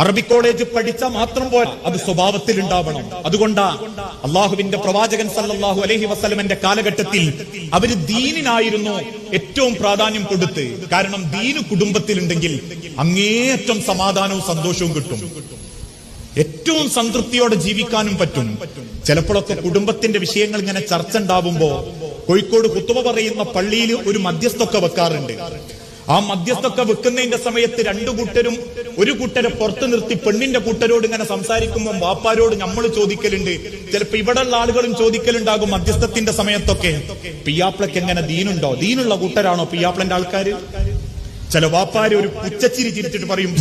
അറബി കോളേജ് പഠിച്ച മാത്രം പോരാ, അത് സ്വഭാവത്തിൽ ഉണ്ടാവണം. അതുകൊണ്ടാ അള്ളാഹുവിന്റെ പ്രവാചകൻ സല്ലല്ലാഹു അലൈഹി വസല്ലമന്റെ കാലഘട്ടത്തിൽ അവര് ദീനിനായിരുന്നു ഏറ്റവും പ്രാധാന്യം കൊടുത്ത്. കാരണം ദീന് കുടുംബത്തിലുണ്ടെങ്കിൽ അങ്ങേയറ്റം സമാധാനവും സന്തോഷവും കിട്ടും, ഏറ്റവും സംതൃപ്തിയോടെ ജീവിക്കാനും പറ്റും. ചിലപ്പോഴൊക്കെ കുടുംബത്തിന്റെ വിഷയങ്ങൾ ഇങ്ങനെ ചർച്ച ഉണ്ടാവുമ്പോ കോഴിക്കോട് ഖുതുബ പറയുന്ന പള്ളിയിൽ ഒരു മധ്യസ്ഥൊക്കെ വെക്കാറുണ്ട്. ആ മധ്യസ്ഥൊക്കെ വെക്കുന്നതിന്റെ സമയത്ത് രണ്ടു കൂട്ടരും ഒരു കൂട്ടരെ പുറത്തു നിർത്തി പെണ്ണിന്റെ കൂട്ടരോട് ഇങ്ങനെ സംസാരിക്കുമ്പോൾ വാപ്പാരോട് നമ്മൾ ചോദിക്കലുണ്ട്, ചിലപ്പോ ഇവിടെയുള്ള ആളുകളും ചോദിക്കലുണ്ടാകും മധ്യസ്ഥത്തിന്റെ സമയത്തൊക്കെ, പിയാപ്പിളക്ക് എങ്ങനെ ദീനുണ്ടോ, ദീനുള്ള കൂട്ടരാണോ പിയാപ്പിളന്റെ ആൾക്കാര്? ചില വാപ്പാര് ഒരു പുച്ചച്ചിരി ചിരിച്ചിട്ട് പറയും,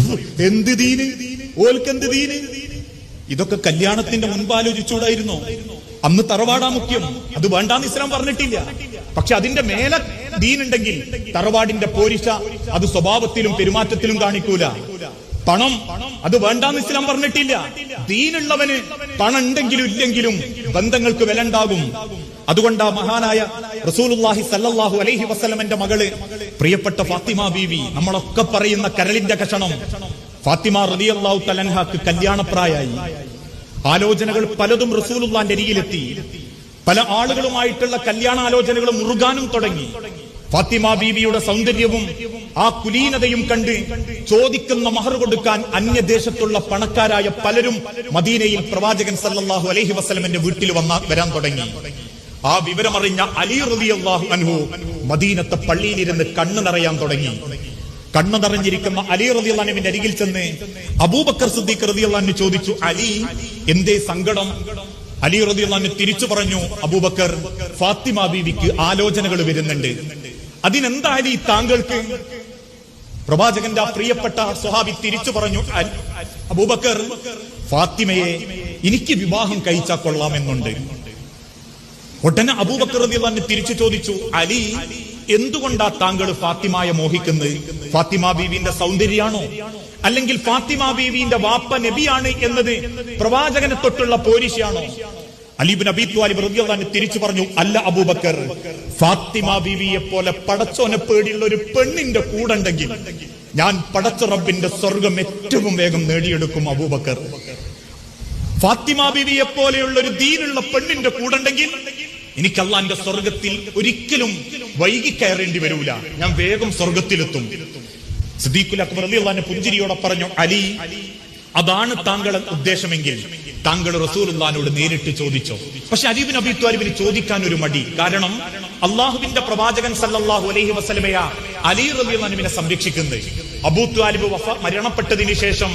എന്ത് ദീന്, ഓൽക്കെന്ത് ദീന്? ഇതൊക്കെ കല്യാണത്തിന്റെ മുൻപ് ആലോചിച്ചൂടായിരുന്നോ? അന്ന് തറവാടാ മുഖ്യം, അത് വേണ്ടാന്ന് ഇസ്ലാം പറഞ്ഞിട്ടില്ല. പക്ഷെ അതിന്റെ മേലെ ദീനുണ്ടെങ്കിൽ തറവാടിന്റെ പോരിശ അത് സ്വഭാവത്തിലും പെരുമാറ്റത്തിലും കാണിക്കൂല. പണം അത് വേണ്ടാന്ന് ഇസ്ലാം പറഞ്ഞിട്ടില്ല. ദീനുള്ളവന് പണം ഉണ്ടെങ്കിലും ഇല്ലെങ്കിലും ബന്ധങ്ങൾക്ക് വില ഉണ്ടാകും. അതുകൊണ്ടാ മഹാനായ റസൂലുള്ളാഹി സല്ലല്ലാഹു അലൈഹി വസല്ലമന്റെ മകള് പ്രിയപ്പെട്ട ഫാത്തിമ ബീവി, നമ്മളൊക്കെ പറയുന്ന കരളിന്റെ കഷണം ഫാത്തിമ റളിയല്ലാഹു തആല അൻഹാക്ക് കല്യാണപ്രായമായി. ആലോചനകൾ പലതും റസൂലുള്ളാഹിന്റെ അരികിലെത്തി. പല ആളുകളുമായിട്ടുള്ള കല്യാണാലോചനകൾ മുറുകാനും തുടങ്ങി. ഫാത്തിമ ബീവിയുടെ സൗന്ദര്യവും ആ കുലീനതയും കണ്ട് ചോദിക്കുന്ന മഹർ കൊടുക്കാൻ അന്യദേശത്തുള്ള പണക്കാരായ പലരും മദീനയിൽ പ്രവാചകൻ സല്ലല്ലാഹു അലൈഹി വസല്ലമന്റെ വീട്ടിൽ വരാൻ തുടങ്ങി. ആ വിവരമറിഞ്ഞ അലി റളിയല്ലാഹു അൻഹു മദീനത്തെ പള്ളിയിലിരുന്ന് കണ്ണു നിറയാൻ തുടങ്ങി. കണ്ണു നിറഞ്ഞിരിക്കുന്ന അലി റളിയല്ലാഹു അൻഹുവിന്റെ അരികിൽ ചെന്ന് അബൂബക്കർ സിദ്ദീഖ് റളിയല്ലാഹു അൻഹു ചോദിച്ചു, അലി എന്തേ സങ്കടം? അലി റളിയല്ലാഹു അൻഹു തിരിച്ചു പറഞ്ഞു, അബൂബക്കർ, ഫാത്തിമ ബീവിക്ക് ആലോചനകൾ വരുന്നുണ്ട്, അതിനെന്താ അലി താങ്കൾക്ക്? പ്രവാചകന്റെ ആ പ്രിയപ്പെട്ട സ്വഹാബി തിരിച്ചു പറഞ്ഞു, അബൂബക്കർ, ഫാത്തിമയെ എനിക്ക് വിവാഹം കഴിച്ചാൽ കൊള്ളാമെന്നുണ്ട്. ഉടനെ അബൂബക്കർ റളിയല്ലാഹു അൻഹു തിരിച്ചു ചോദിച്ചു, അലി എന്തുകൊണ്ടാ താങ്കൾ ഫാത്തിമയെ മോഹിക്കുന്നത്? ഫാത്തിമ ബീവിന്റെ സൗന്ദര്യാണോ, അല്ലെങ്കിൽ ഫാത്തിമ ബീവിന്റെ വാപ്പ നബിയാണ് എന്നത് പ്രവാചകനെ തൊട്ടുള്ള പോരിശയാണോ? അലി ഇബ്നു അബീ ത്വാലിബ് റളിയല്ലാഹു അൻഹു തിരിച്ചു പറഞ്ഞു, അല്ല അബൂബക്കർ, ഫാത്തിമ ബീവിയെ പോലെ പടച്ചോനെ പേടിയുള്ള ഒരു പെണ്ണിന്റെ കൂടെണ്ടെങ്കിൽ ഞാൻ പടച്ച റബ്ബിന്റെ സ്വർഗം ഏറ്റവും വേഗം നേടിയെടുക്കും. അബൂബക്കർ, ഫാത്തിമ ബീവിയെ പോലെയുള്ള ഒരു ദീനുള്ള പെണ്ണിന്റെ കൂടെണ്ടെങ്കിൽ എനിക്ക് അല്ലാഹുവിന്റെ സ്വർഗത്തിൽ ഒരിക്കലും വൈകി കയറേണ്ടി വരൂല, ഞാൻ വേഗം സ്വർഗത്തിലെത്തും. സിദ്ദീഖുൽ അക്ബർ റളിയല്ലാഹു അൻഹു പുഞ്ചിരിയോടെ പറഞ്ഞു, അലി, അതാണ് താങ്കളുടെ ഉദ്ദേശമെങ്കിൽ താങ്കൾ റസൂലുള്ളാഹിനോട് നേരിട്ട് ചോദിച്ചോ. പക്ഷെ അലി ഇബ്നു അബീ ത്വാലിബിന് ചോദിക്കാൻ ഒരു മടി. കാരണം അള്ളാഹുവിന്റെ പ്രവാചകൻ സല്ലല്ലാഹു അലൈഹി വസല്ലമയ അലി റളിയല്ലാഹു അൻഹുവിനെ സംരക്ഷിക്കുന്നത്. അബൂ ത്വാലിബ് മരണപ്പെട്ടതിന് ശേഷം